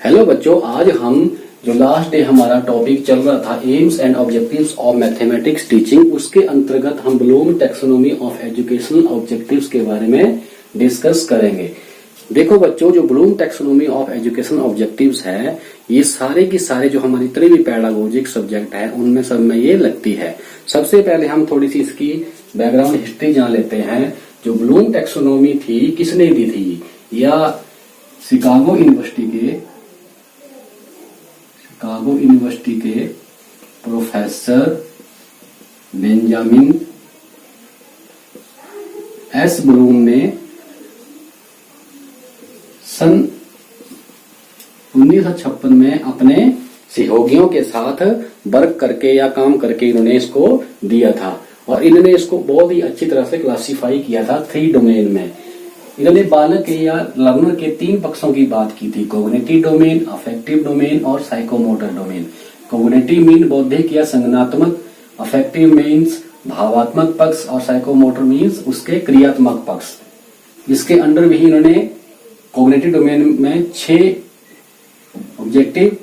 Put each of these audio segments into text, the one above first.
Hello बच्चों, आज हम जो लास्ट डे हमारा टॉपिक चल रहा था AIIMS and objectives of mathematics teaching, उसके अंतर्गत हम Bloom taxonomy of educational objectives के बारे में डिस्कस करेंगे। देखो बच्चों, जो Bloom taxonomy of educational objectives है, ये सारे की सारे जो हमारी जितने भी पैडागोजिक सब्जेक्ट है उनमें सब में ये लगती है। सबसे पहले हम थोड़ी सी इसकी बैकग्राउंड हिस्ट्री जान लेते हैं। जो ब्लूम टैक्सोनॉमी थी, किसने दी थी? या शिकागो यूनिवर्सिटी के प्रोफेसर बेंजामिन एस ब्लूम ने सन 1956 में अपने सहयोगियों के साथ वर्क करके या काम करके इन्होंने इसको दिया था। और इन्होंने इसको बहुत ही अच्छी तरह से क्लासिफाई किया था 3 डोमेन में। इन्होंने बालक के या लर्नर के 3 पक्षों की बात की थी: कोग्निटिव डोमेन, अफेक्टिव डोमेन और साइकोमोटर डोमेन। कोग्निटिव मीन बौद्धिक या संज्ञानात्मक, अफेक्टिव मीन्स भावात्मक पक्ष और साइकोमोटर मीन्स उसके क्रियात्मक पक्ष। इसके अंडर भी इन्होंने कोग्निटिव डोमेन में 6 ऑब्जेक्टिव,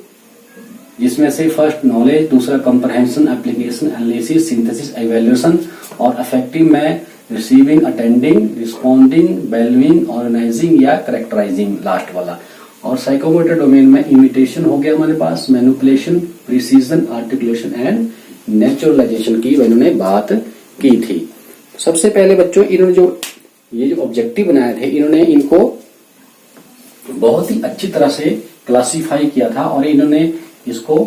जिसमें से फर्स्ट नॉलेज, दूसरा comprehension, application, analysis, synthesis, evaluation, और अफेक्टिव में receiving, attending, responding, valuing, organising या करेक्टराइजिंग लास्ट वाला। और साइकोमोटर डोमेन में इमिटेशन हो गया हमारे पास, manipulation, precision, articulation and naturalisation की इन्होंने बात की थी। सबसे पहले बच्चों, इन्होंने ये जो ऑब्जेक्टिव बनाए थे, इन्होंने इनको बहुत ही अच्छी तरह से क्लासिफाई किया था। और इन्होंने इसको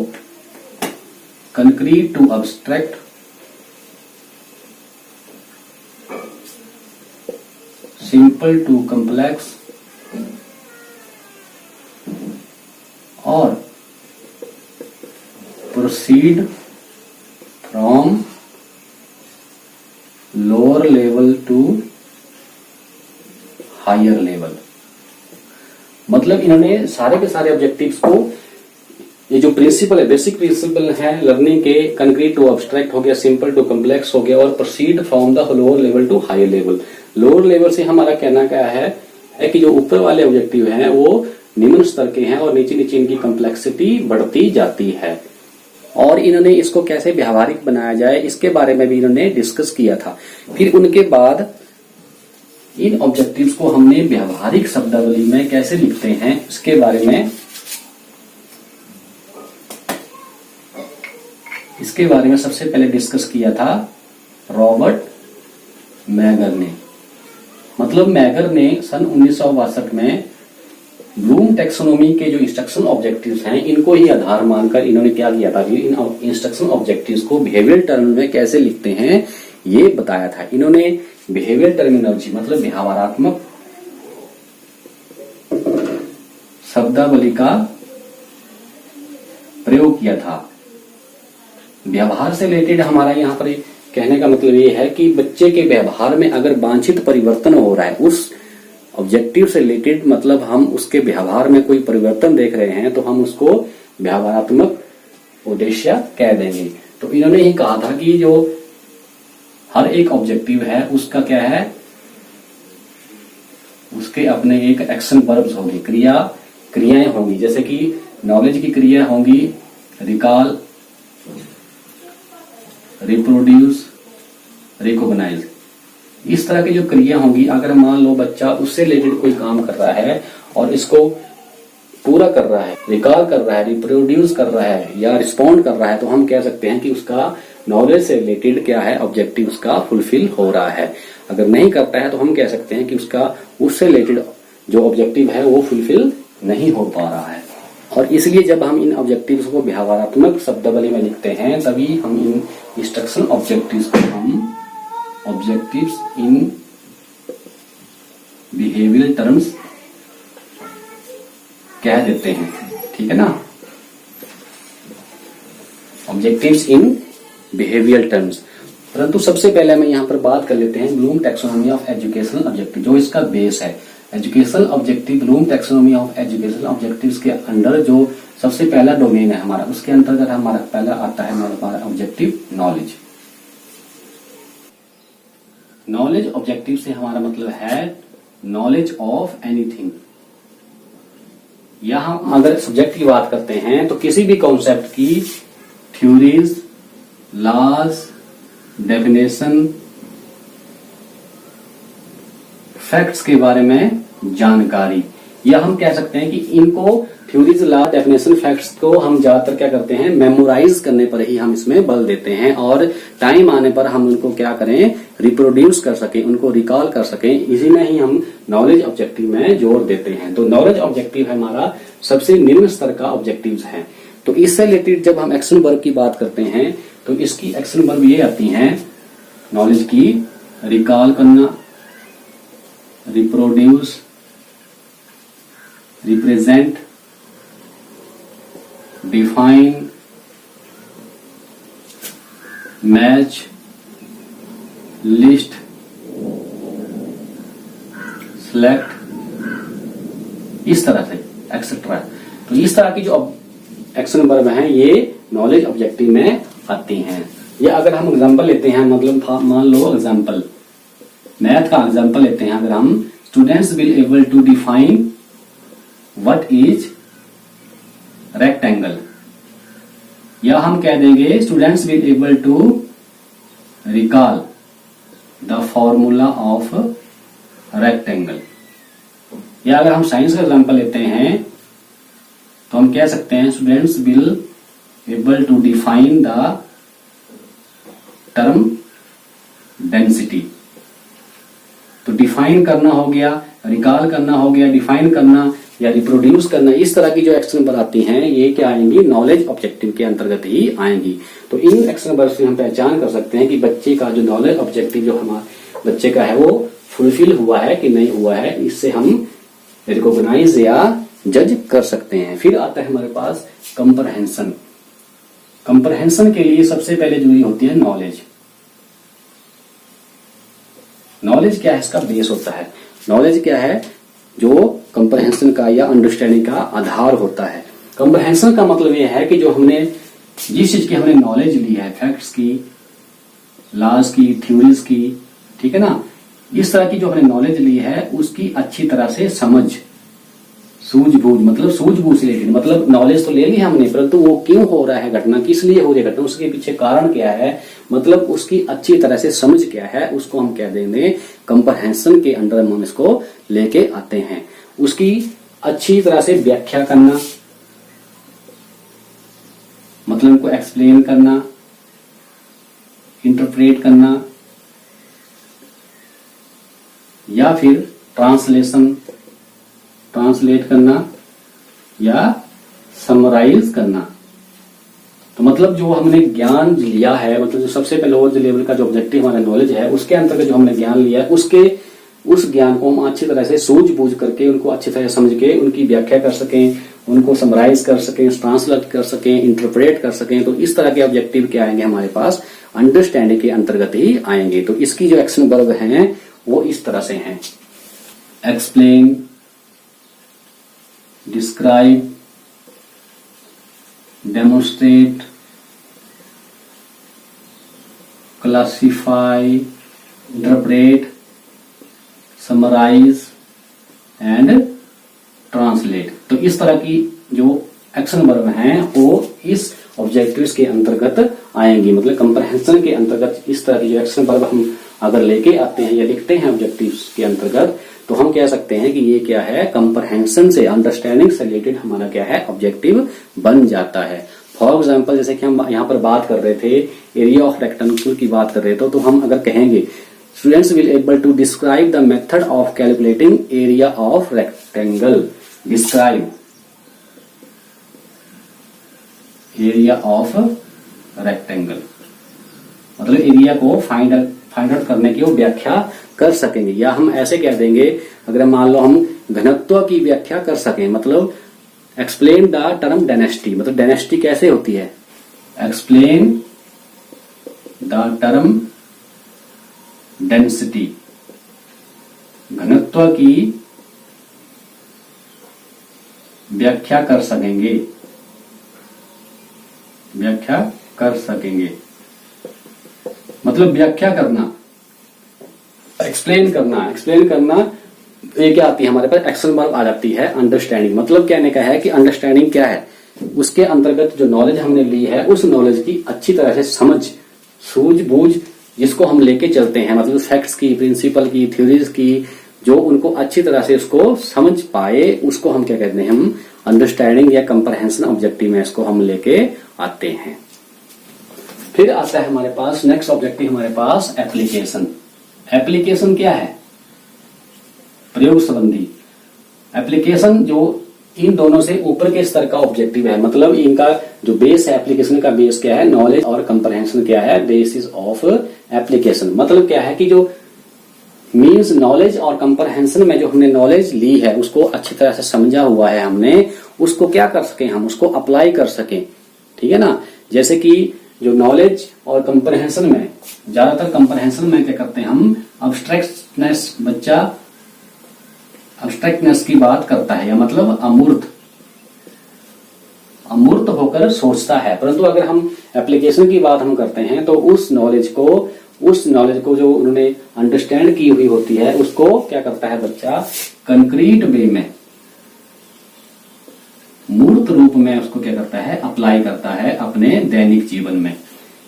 concrete to abstract, simple to complex और proceed from lower level to higher level. मतलब इन्होंने सारे के सारे ऑब्जेक्टिव्स को, ये जो प्रिंसिपल है, बेसिक प्रिंसिपल है लर्निंग के, कंक्रीट टू अब्स्ट्रैक्ट हो गया, सिंपल टू कॉम्प्लेक्स हो गया, और proceed from the lower level to higher level. Lower level से हमारा कहना क्या है कि जो ऊपर वाले ऑब्जेक्टिव हैं वो निम्न स्तर के हैं और नीचे नीचे इनकी कॉम्प्लेक्सिटी बढ़ती जाती है। और इन्होंने इसको कैसे व्यावहारिक बनाया जाए, इसके बारे में भी इन्होंने डिस्कस किया था। फिर उनके बाद इन ऑब्जेक्टिव्स को हमने व्यावहारिक शब्दावली में कैसे लिखते हैं, इसके बारे में सबसे पहले डिस्कस किया था रॉबर्ट मैगर ने। मतलब मैगर ने सन 1962 में ब्लूम टैक्सोनॉमी के जो इंस्ट्रक्शन ऑब्जेक्टिव्स हैं, इनको ही आधार मानकर इन्होंने क्या किया था कि इन इंस्ट्रक्शन ऑब्जेक्टिव्स को बिहेवियर टर्म में कैसे लिखते हैं ये बताया था। इन्होंने बिहेवियर टर्मिनोलॉजी मतलब व्यवहारात्मक शब्दावली का प्रयोग किया था। व्यवहार से रिलेटेड हमारा यहाँ पर कहने का मतलब ये है कि बच्चे के व्यवहार में अगर वांछित परिवर्तन हो रहा है, उस ऑब्जेक्टिव से रिलेटेड, मतलब हम उसके व्यवहार में कोई परिवर्तन देख रहे हैं, तो हम उसको व्यवहारात्मक उद्देश्य कह देंगे। तो इन्होंने ही कहा था कि जो हर एक ऑब्जेक्टिव है उसका क्या है, उसके अपने एक एक्शन वर्ब्स होगी, क्रियाएं होंगी। जैसे कि नॉलेज की क्रिया होंगी रिकॉल, रिप्रोड्यूस, रिकॉग्नाइज। इस तरह की जो क्रिया होंगी, अगर मान लो बच्चा उससे रिलेटेड कोई काम कर रहा है और इसको पूरा कर रहा है, रिकॉल कर रहा है, रिप्रोड्यूस कर रहा है या रिस्पॉन्ड कर रहा है, तो हम कह सकते हैं कि उसका नॉलेज से रिलेटेड क्या है, ऑब्जेक्टिव उसका फुलफिल हो रहा है। अगर नहीं करता है तो हम कह सकते हैं कि उसका उससे रिलेटेड जो ऑब्जेक्टिव है वो फुलफिल नहीं हो पा रहा है। और इसलिए जब हम इन ऑब्जेक्टिव्स को व्यवहारात्मक शब्दावली में लिखते हैं, तभी हम इन इंस्ट्रक्शन ऑब्जेक्टिव्स को हम ऑब्जेक्टिव्स इन बिहेवियर टर्म्स कह देते हैं। ठीक है ना, ऑब्जेक्टिव्स इन बिहेवियर टर्म्स। परंतु सबसे पहले हम यहाँ पर बात कर लेते हैं Bloom taxonomy of educational objective, जो इसका बेस है। Educational objective, Bloom taxonomy of educational objectives के अंडर जो सबसे पहला डोमेन है हमारा, उसके अंतर्गत हमारा पहला आता है हमारा ऑब्जेक्टिव नॉलेज। नॉलेज ऑब्जेक्टिव से हमारा मतलब है नॉलेज ऑफ एनीथिंग, यहां अगर सब्जेक्ट की बात करते हैं तो किसी भी कॉन्सेप्ट की थ्योरीज, लॉज, डेफिनेशन, फैक्ट्स के बारे में जानकारी, या हम कह सकते हैं कि इनको थ्योरीज, लॉ, डेफिनेशन, फैक्ट्स को हम ज्यादातर क्या करते हैं, मेमोराइज करने पर ही हम इसमें बल देते हैं और टाइम आने पर हम उनको क्या करें, रिप्रोड्यूस कर सकें, उनको रिकॉल कर सकें। इसी में ही हम नॉलेज ऑब्जेक्टिव में जोर देते हैं। तो नॉलेज ऑब्जेक्टिव है हमारा सबसे निम्न स्तर का ऑब्जेक्टिव है। तो इससे रिलेटेड जब हम एक्शन वर्ब की बात करते हैं तो इसकी एक्शन वर्ब ये आती हैं नॉलेज की, रिकॉल करना, reproduce, represent, define, match, list, select, इस तरह से एक्सेट्रा। तो इस तरह की जो एक्शन वर्ब हैं ये नॉलेज ऑब्जेक्टिव में आती हैं। या अगर हम एग्जांपल लेते हैं, मतलब मान लो एग्जांपल, मैथ का एग्जांपल लेते हैं, अगर हम students will able to define what is rectangle, या हम कह देंगे students will able to recall the formula of rectangle. या अगर हम साइंस का एग्जांपल लेते हैं तो हम कह सकते हैं students will able to define the term density. तो डिफाइन करना हो गया, रिकॉल करना हो गया, डिफाइन करना या रिप्रोड्यूस करना, इस तरह की जो एक्शन वर्ब आती हैं ये क्या आएंगी, नॉलेज ऑब्जेक्टिव के अंतर्गत ही आएंगी। तो इन एक्शन वर्ब से हम पहचान कर सकते हैं कि बच्चे का जो नॉलेज ऑब्जेक्टिव जो हमारे बच्चे का है वो फुलफिल हुआ है कि नहीं हुआ है, इससे हम रिकॉग्नाइज या जज कर सकते हैं। फिर आता है हमारे पास कंप्रहेंशन। कंप्रहेंशन के लिए सबसे पहले जरूरी होती है नॉलेज। नॉलेज क्या है, इसका बेस होता है। नॉलेज क्या है, जो कंप्रहेंशन का या अंडरस्टैंडिंग का आधार होता है। कंप्रहेंशन का मतलब यह है कि जो हमने जिस चीज की हमने नॉलेज ली है, फैक्ट्स की, लॉज की, थ्योरीज की, ठीक है ना, इस तरह की जो हमने नॉलेज ली है उसकी अच्छी तरह से समझ, सूझबूझ, मतलब सूझबूझ से रिलेटेड, मतलब नॉलेज तो ले ली हमने, परंतु वो क्यों हो रहा है घटना, किस लिए हो रही है घटना, उसके पीछे कारण क्या है, मतलब उसकी अच्छी तरह से समझ क्या है, उसको हम कह देंगे कंप्रहेंशन के अंडर हम इसको लेके आते हैं। उसकी अच्छी तरह से व्याख्या करना, मतलब उनको एक्सप्लेन करना, इंटरप्रेट करना, या फिर ट्रांसलेट करना या समराइज करना। तो मतलब जो हमने ज्ञान लिया है, मतलब जो सबसे पहले लोअर लेवल का जो ऑब्जेक्टिव हमारा नॉलेज है उसके अंतर्गत जो हमने ज्ञान लिया है उस ज्ञान को हम अच्छी तरह से सूझबूझ करके उनको अच्छी तरह से समझ के उनकी व्याख्या कर सकें, उनको समराइज कर सकें, ट्रांसलेट कर सकें, इंटरप्रेट कर सकें। तो इस तरह के ऑब्जेक्टिव क्या आएंगे हमारे पास, अंडरस्टैंडिंग के अंतर्गत ही आएंगे। तो इसकी जो एक्शन वर्ब हैं वो इस तरह से हैं, explain, describe, demonstrate, classify, interpret, summarise and translate. तो इस तरह की जो एक्शन वर्ब हैं वो इस ऑब्जेक्टिव्स के अंतर्गत आएंगी, मतलब कंप्रहेंशन के अंतर्गत इस तरह की जो एक्शन वर्ब हम अगर लेके आते हैं या लिखते हैं ऑब्जेक्टिव्स के अंतर्गत, तो हम कह सकते हैं कि ये क्या है, कंप्रहेंशन से, अंडरस्टैंडिंग से रिलेटेड हमारा क्या है, ऑब्जेक्टिव बन जाता है। फॉर एग्जाम्पल जैसे कि हम यहाँ पर बात कर रहे थे एरिया ऑफ रेक्टेंगल की बात कर रहे थे, तो हम अगर कहेंगे students will able to describe the method of calculating area of rectangle. Describe area of rectangle, मतलब एरिया को फाइंड आउट करने की वो व्याख्या कर सकेंगे। या हम ऐसे कह देंगे, अगर मान लो हम घनत्व की व्याख्या कर सकें, मतलब एक्सप्लेन द टर्म डेंसिटी, मतलब डेंसिटी कैसे होती है, एक्सप्लेन द टर्म डेंसिटी, घनत्व की व्याख्या कर सकेंगे, व्याख्या कर सकेंगे, मतलब व्याख्या करना, एक्सप्लेन करना ये क्या आती है हमारे पास, एक्शन वर्ब आ जाती है अंडरस्टैंडिंग। मतलब कहने का है कि अंडरस्टैंडिंग क्या है, उसके अंतर्गत जो नॉलेज हमने ली है उस नॉलेज की अच्छी तरह से समझ, सूझबूझ जिसको हम लेके चलते हैं, मतलब फैक्ट्स की, प्रिंसिपल की, थ्योरीज की, जो उनको अच्छी तरह से उसको समझ पाए, उसको हम क्या कहते हैं, हम अंडरस्टैंडिंग या कंप्रहेंशन ऑब्जेक्टिव में इसको हम लेके आते हैं। फिर आता है हमारे पास नेक्स्ट ऑब्जेक्टिव, हमारे पास एप्लीकेशन। एप्लीकेशन क्या है, प्रयोग संबंधी। एप्लीकेशन जो इन दोनों से ऊपर के स्तर का ऑब्जेक्टिव है, मतलब इनका जो बेस है, एप्लीकेशन का बेस क्या है, नॉलेज, और कंप्रहेंशन क्या है, बेसिस ऑफ एप्लीकेशन। मतलब क्या है कि जो मीन्स नॉलेज और कंप्रहेंशन में जो हमने नॉलेज ली है उसको अच्छी तरह से समझा हुआ है हमने, उसको क्या कर सके, हम उसको अप्लाई कर सके। ठीक है ना। जैसे कि जो नॉलेज और कंप्रहेंशन में, ज्यादातर कंप्रहेंशन में क्या करते हैं हम, अब्स्ट्रैक्टनेस, बच्चा अब्स्ट्रैक्टनेस की बात करता है, या मतलब अमूर्त होकर सोचता है। परंतु अगर हम एप्लीकेशन की बात हम करते हैं तो उस नॉलेज को जो उन्होंने अंडरस्टैंड की हुई होती है उसको क्या करता है बच्चा, कंक्रीट वे में, मूर्त रूप में उसको क्या करता है, अप्लाई करता है अपने दैनिक जीवन में।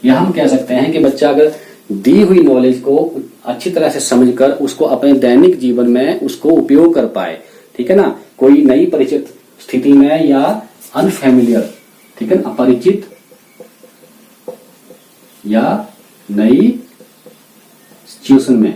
या हम कह सकते हैं कि बच्चा अगर दी हुई नॉलेज को अच्छी तरह से समझकर उसको अपने दैनिक जीवन में उसको उपयोग कर पाए। ठीक है ना। कोई नई परिचित स्थिति में या अनफेमिलियर, ठीक है ना, अपरिचित या नई सिचुएशन में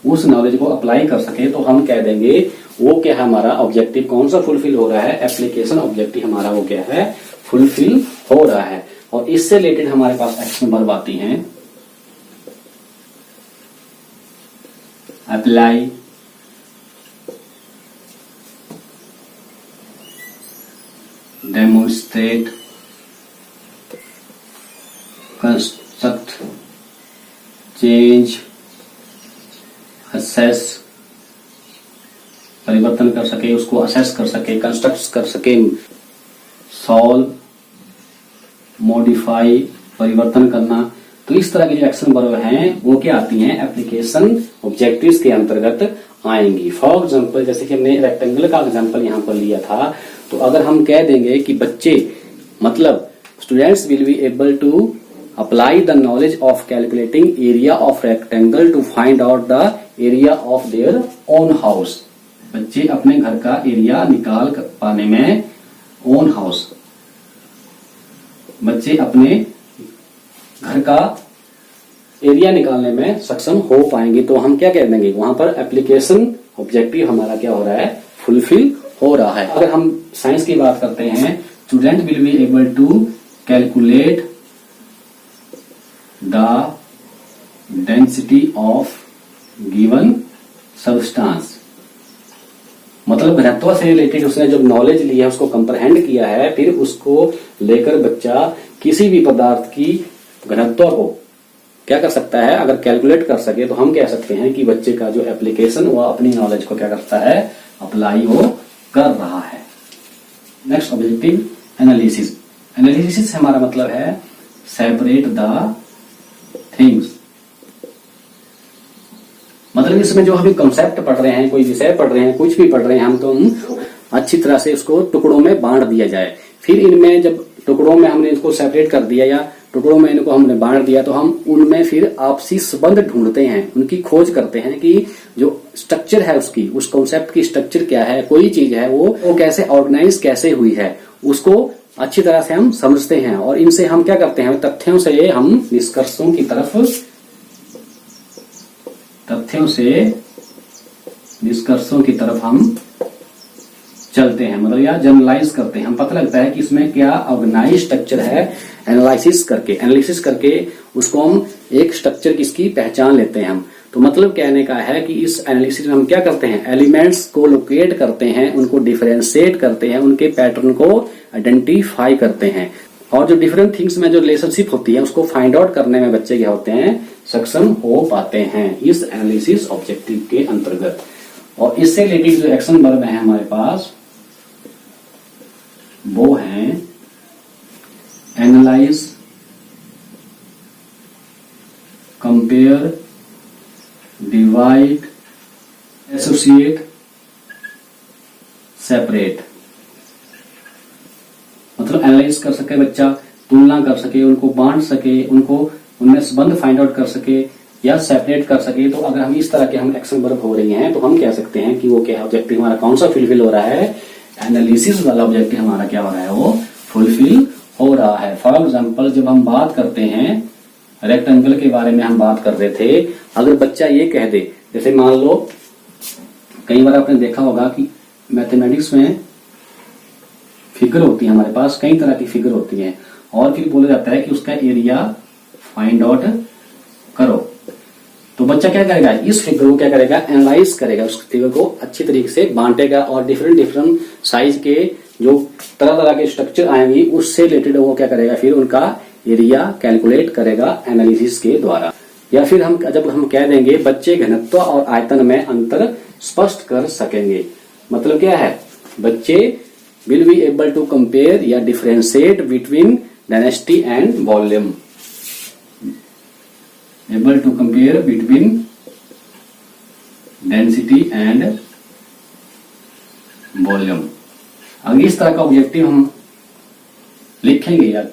उस नॉलेज को अप्लाई कर सके, तो हम कह देंगे वो क्या है, हमारा ऑब्जेक्टिव कौन सा फुलफिल हो रहा है, एप्लीकेशन ऑब्जेक्टिव हमारा वो क्या है, फुलफिल हो रहा है। और इससे रिलेटेड हमारे पास एक्शन वर्ब आती हैं, apply, demonstrate, construct, change, assess, परिवर्तन कर सके, उसको असेस कर सके, कंस्ट्रक्ट कर सके, सॉल्व, मॉडिफाई, परिवर्तन करना। तो इस तरह के जो एक्शन वर्ब हैं वो क्या आती हैं, एप्लीकेशन ऑब्जेक्टिव्स के अंतर्गत आएंगी। फॉर एग्जांपल, जैसे कि हमने रेक्टेंगल का एग्जांपल यहां पर लिया था, तो अगर हम कह देंगे कि बच्चे, मतलब students will be able to apply the knowledge of calculating area of rectangle to find out the area of their own house. बच्चे अपने घर का एरिया निकाल पाने में, ओन हाउस, बच्चे अपने घर का एरिया निकालने में सक्षम हो पाएंगे। तो हम क्या कह देंगे, वहां पर एप्लीकेशन ऑब्जेक्टिव हमारा क्या हो रहा है, फुलफिल हो रहा है। अगर हम साइंस की बात करते हैं, student will be able to calculate the density of given substance. मतलब घनत्व से रिलेटेड उसने जब नॉलेज ली है, उसको कंप्रहेंड किया है, फिर उसको लेकर बच्चा किसी भी पदार्थ की घनत्व को क्या कर सकता है, अगर कैलकुलेट कर सके, तो हम कह सकते हैं कि बच्चे का जो एप्लीकेशन वो अपनी नॉलेज को क्या करता है, अप्लाई वो कर रहा है। Next objective, analysis. एनालिसिस से हमारा मतलब है सेपरेट द थिंग्स। मतलब इसमें जो हम कंसेप्ट पढ़ रहे हैं, कोई विषय पढ़ रहे हैं, कुछ भी पढ़ रहे हैं हम, तो हम अच्छी तरह से उसको टुकड़ों में बांट दिया जाए। फिर इनमें जब टुकड़ों में हमने इसको सेपरेट कर दिया या टुकड़ों में इनको हमने बांट दिया, तो हम उनमें फिर आपसी संबंध ढूंढते हैं, उनकी खोज करते हैं कि जो स्ट्रक्चर है उसकी, उस कॉन्सेप्ट की स्ट्रक्चर क्या है, कोई चीज है वो कैसे ऑर्गेनाइज कैसे हुई है, उसको अच्छी तरह से हम समझते हैं। और इनसे हम क्या करते हैं, तथ्यों से हम निष्कर्षों की तरफ हम चलते हैं, मतलब या जनरलाइज करते हैं। हम पता लगता है कि इसमें क्या ऑर्गेनाइज स्ट्रक्चर है, एनालिसिस करके उसको हम एक स्ट्रक्चर किसकी पहचान लेते हैं हम। तो मतलब कहने का है कि इस एनालिसिस में हम क्या करते हैं, एलिमेंट्स को लोकेट करते हैं, उनको डिफरेंशिएट करते हैं, उनके पैटर्न को आइडेंटिफाई करते हैं, और जो डिफरेंट थिंग्स में जो रिलेशनशिप होती है उसको फाइंड आउट करने में बच्चे क्या होते हैं, सक्षम हो पाते हैं इस एनालिसिस ऑब्जेक्टिव के अंतर्गत। और इससे रिलेटेड जो एक्शन वर्ब है हमारे पास वो है analyse, compare, divide, dissociate, separate, मतलब एनालाइज कर सके बच्चा, तुलना कर सके, उनको बांट सके, उनको उनमें संबंध फाइंड आउट कर सके या सेपरेट कर सके। तो अगर हम इस तरह के हम एक्शन वर्ब हो रही हैं तो हम कह सकते हैं कि वो क्या ऑब्जेक्टिव हमारा कौन सा फुलफिल हो रहा है, एनालिसिस वाला ऑब्जेक्टिव हमारा क्या हो रहा है, वो फुलफिल हो रहा है। फॉर एग्जाम्पल जब हम बात करते हैं रेक्टेंगल के बारे में हम बात कर रहे थे, अगर बच्चा ये कह दे, जैसे मान लो कई बार आपने देखा होगा कि मैथमेटिक्स में फिगर होती है, हमारे पास कई तरह की फिगर होती है और फिर बोला जाता है कि उसका एरिया फाइंड आउट करो। तो बच्चा क्या करेगा, इस फिगर को क्या करेगा, एनालाइज करेगा, उस फिगर को अच्छी तरीके से बांटेगा और डिफरेंट डिफरेंट साइज के जो तरह तरह के स्ट्रक्चर आएंगे उससे रिलेटेड वो क्या करेगा, फिर उनका एरिया कैलकुलेट करेगा एनालिसिस के द्वारा। या फिर हम जब हम कह देंगे बच्चे घनत्व और आयतन में अंतर स्पष्ट कर सकेंगे, मतलब क्या है, बच्चे will be able to compare या differentiate between density and volume, able to compare between density and volume. अगर इस तरह का ऑब्जेक्टिव हम लिखेंगे या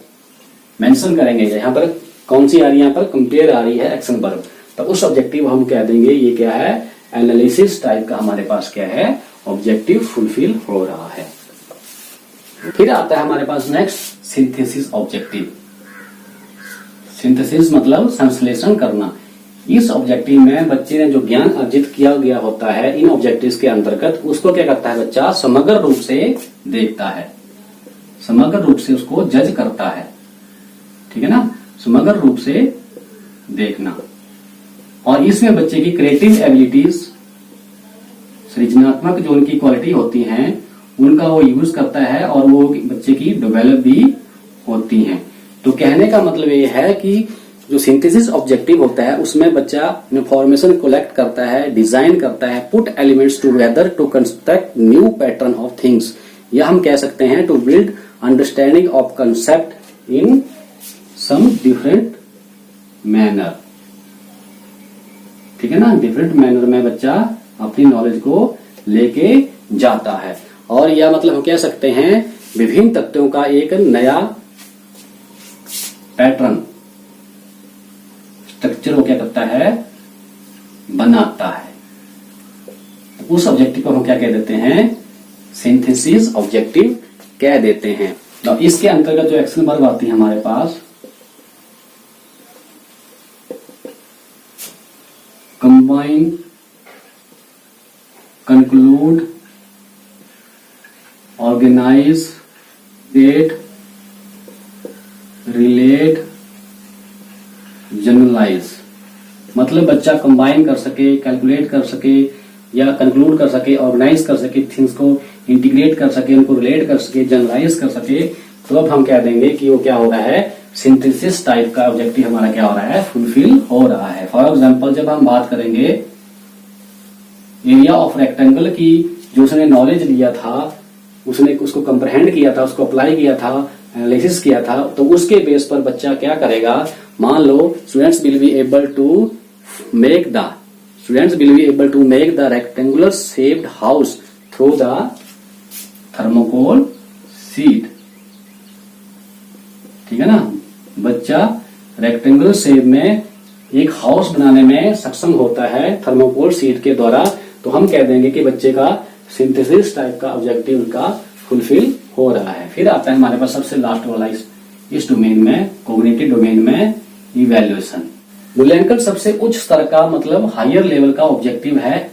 मेंशन करेंगे, यहां पर कौन सी आ रही है, यहां पर कंपेयर आ रही है एक्शन वर्ब, तो उस ऑब्जेक्टिव हम कह देंगे ये क्या है, एनालिसिस टाइप का हमारे पास क्या है, ऑब्जेक्टिव फुलफिल हो रहा है। फिर आता है हमारे पास नेक्स्ट सिंथेसिस ऑब्जेक्टिव। सिंथेसिस मतलब संश्लेषण करना। इस ऑब्जेक्टिव में बच्चे ने जो ज्ञान अर्जित किया गया होता है इन ऑब्जेक्टिव्स के अंतर्गत, उसको क्या करता है बच्चा, समग्र रूप से देखता है, समग्र रूप से उसको जज करता है, ठीक है ना, समग्र रूप से देखना। और इसमें बच्चे की क्रिएटिव एबिलिटीज, सृजनात्मक जो उनकी क्वालिटी होती हैं उनका वो यूज करता है और वो बच्चे की डेवलप भी होती हैं। तो कहने का मतलब ये है कि जो सिंथेसिस ऑब्जेक्टिव होता है उसमें बच्चा इंफॉर्मेशन कलेक्ट करता है, डिजाइन करता है, put elements together to construct new pattern of things, या हम कह सकते हैं to build understanding of concept in some different manner, ठीक है ना, डिफरेंट मैनर में बच्चा अपनी नॉलेज को लेके जाता है। और या मतलब हम कह सकते हैं विभिन्न तत्वों का एक नया पैटर्न, स्ट्रक्चर वो क्या करता है, बनाता है। उस ऑब्जेक्टिव को हम क्या कह देते हैं, सिंथेसिस ऑब्जेक्टिव कह देते हैं। तो इसके अंतर्गत जो एक्शन वर्ब आती है हमारे पास, combine, conclude, organise, create, relate, generalise, मतलब बच्चा कंबाइन कर सके, कैलकुलेट कर सके या कंक्लूड कर सके, ऑर्गेनाइज कर सके, थिंग्स को इंटीग्रेट कर सके, उनको रिलेट कर सके, जनरलाइज कर सके, तो अब हम कह देंगे कि वो क्या हो रहा है, सिंथेसिस टाइप का ऑब्जेक्टिव हमारा क्या हो रहा है, फुलफिल हो रहा है। फॉर एग्जाम्पल जब हम बात करेंगे एरिया ऑफ रेक्टेंगल की, जो उसने नॉलेज लिया था, उसने उसको कंप्रहेंड किया था, उसको अप्लाई किया था, एनालिसिस किया था, तो उसके बेस पर बच्चा क्या करेगा, मान लो students will be able to make the rectangular shaped house through the thermocol sheet, ठीक है ना, बच्चा रेक्टेंगुलर शेप में एक हाउस बनाने में सक्षम होता है थर्मोकोल शीट के द्वारा। तो हम कह देंगे कि बच्चे का सिंथेसिस टाइप का ऑब्जेक्टिव का फुलफिल हो रहा है। फिर आता है हमारे पास सबसे लास्ट वाला इस डोमेन में, कॉग्निटिव डोमेन में, इवैल्यूएशन। मूल्यांकन सबसे उच्च स्तर का मतलब हायर लेवल का ऑब्जेक्टिव है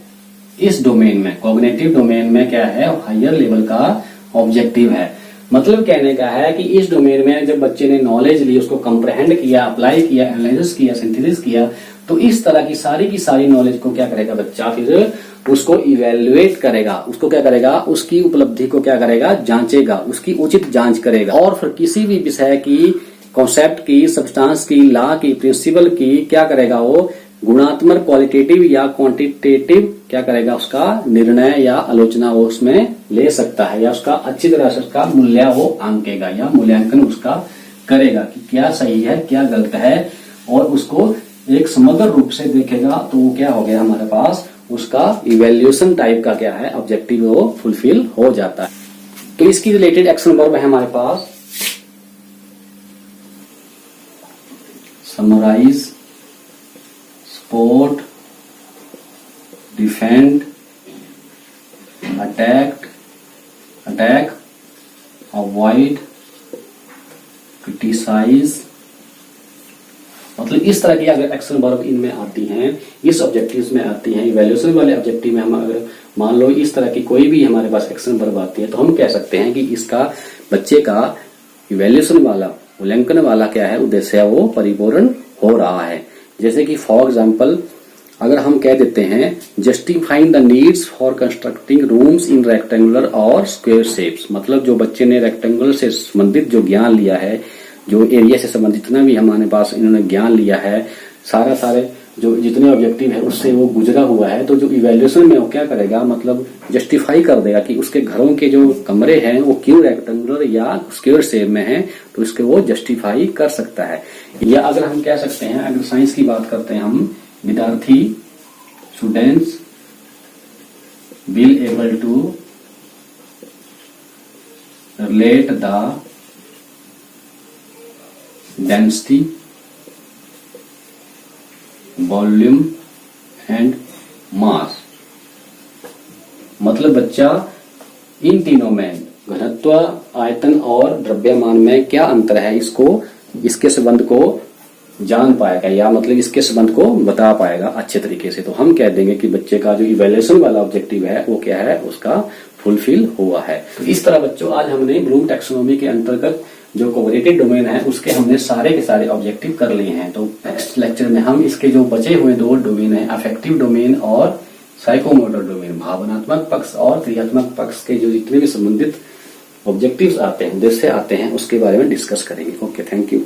इस डोमेन में। कॉग्निटिव डोमेन में क्या है, हायर लेवल का ऑब्जेक्टिव है। मतलब कहने का है कि इस डोमेन में जब बच्चे ने नॉलेज ली, उसको कंप्रहेंड किया, अप्लाई किया, एनालिसिस किया, सिंथेसिस किया, तो इस तरह की सारी नॉलेज को क्या करेगा बच्चा, फिर उसको इवेल्युएट करेगा, उसको क्या करेगा, उसकी उपलब्धि को क्या करेगा, जांचेगा, उसकी उचित जांच करेगा। और फिर किसी भी विषय की, कॉन्सेप्ट की, सब्सटेंस की, लॉ की, प्रिंसिपल की क्या करेगा, वो गुणात्मक, क्वालिटेटिव या क्वांटिटेटिव क्या करेगा, उसका निर्णय या आलोचना वो उसमें ले सकता है, या उसका अच्छी तरह से उसका मूल्य वो आंकेगा या मूल्यांकन उसका करेगा कि क्या सही है, क्या गलत है, और उसको एक समग्र रूप से देखेगा। तो वो क्या हो गया हमारे पास, उसका इवैल्यूएशन टाइप का क्या है ऑब्जेक्टिव वो फुलफिल हो जाता है। तो इसकी रिलेटेड एक्शन वर्ब है हमारे पास summarise, support, defend, attack, avoid, criticise. मतलब इस तरह की अगर एक्शन वर्ब इनमें आती हैं, इस ऑब्जेक्टिव्स में आती हैं, इवैल्यूएशन वाले ऑब्जेक्टिव में हम अगर मान लो इस तरह की कोई भी हमारे पास एक्शन वर्ब आती है तो हम कह सकते हैं कि इसका बच्चे का इवैल्यूएशन वाला मूल्यांकन वाला क्या है उद्देश्य है वो परिपूर्ण हो रहा है। जैसे कि फॉर एग्जाम्पल अगर हम कह देते हैं justifying the needs for constructing rooms in rectangular और स्क्वायर शेप्स, मतलब जो बच्चे ने रेक्टेंगुलर से संबंधित जो ज्ञान लिया है, जो एरिया से संबंधित जितना भी हमारे पास इन्होंने ज्ञान लिया है, सारे जो जितने ऑब्जेक्टिव है उससे वो गुजरा हुआ है, तो जो इवैल्यूएशन में वो क्या करेगा मतलब जस्टिफाई कर देगा कि उसके घरों के जो कमरे हैं वो क्यों रेक्टेंगुलर या स्क्वायर शेप में हैं, तो इसके वो जस्टिफाई कर सकता है। या अगर हम कह सकते हैं, अगर साइंस की बात करते हैं हम, विद्यार्थी students will able to relate the density, volume and mass. मतलब बच्चा इन तीनों में घनत्व, आयतन और द्रव्यमान में क्या अंतर है इसको, इसके संबंध को जान पाएगा या मतलब इसके संबंध को बता पाएगा अच्छे तरीके से। तो हम कह देंगे कि बच्चे का जो इवैल्यूएशन वाला ऑब्जेक्टिव है वो क्या है, उसका फुलफिल हुआ है। तो इस तरह बच्चों आज हमने ब्लूम टैक्सोनॉमी के अंतर्गत जो कोऑपरेटिव डोमेन है उसके हमने सारे के सारे ऑब्जेक्टिव कर लिए हैं। तो नेक्स्ट लेक्चर में हम इसके जो बचे हुए दो डोमेन है, अफेक्टिव डोमेन और साइकोमोटर डोमेन, भावनात्मक पक्ष और क्रियात्मक पक्ष के जो जितने भी संबंधित ऑब्जेक्टिव्स आते हैं, उद्देश्य आते हैं, उसके बारे में डिस्कस करेंगे। Okay, thank you.